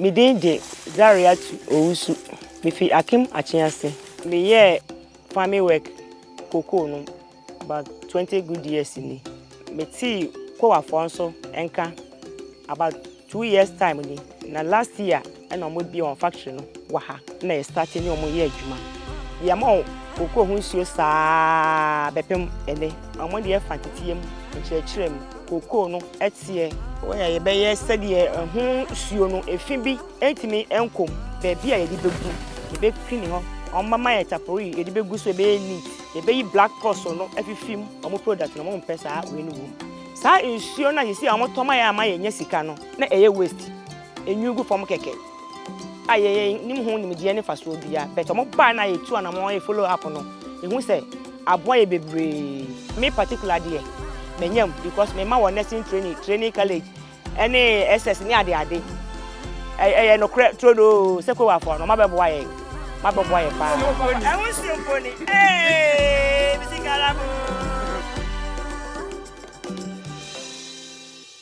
Me de Zariatu ooooohhh. Me fi Achiase. Me yeah farming work cocoa no about 20 good years in it. Me tea koa so enka about 2 years time ni. Na last year and I'm be on factory no waha. Na starting no mo year juma. Ya mo cocoa hu nsuo saa bepem ene. Omo de fantitiem nchirechirem cocoa no etie where ye be ye sede hu nsuo no efin bi entimi enkom baabi a ye de begu ye be clean ho mama ye tapori ye de begu so be neat ye be yi black cross no efifim omo product no mo pesa we no wom sa nsuo na ye si omo toma ya ama ye nya sika no na eye waste enyugu fom keke aye nim ho nim de ne faso bia but omo ba na ye tu na mo ye follow up no ehu say aboa ye bebre me particular there menyam because me ma won nursing training college any SS ni ade no trodo se ko wa for no ma bebo wa ye pa e won simple ni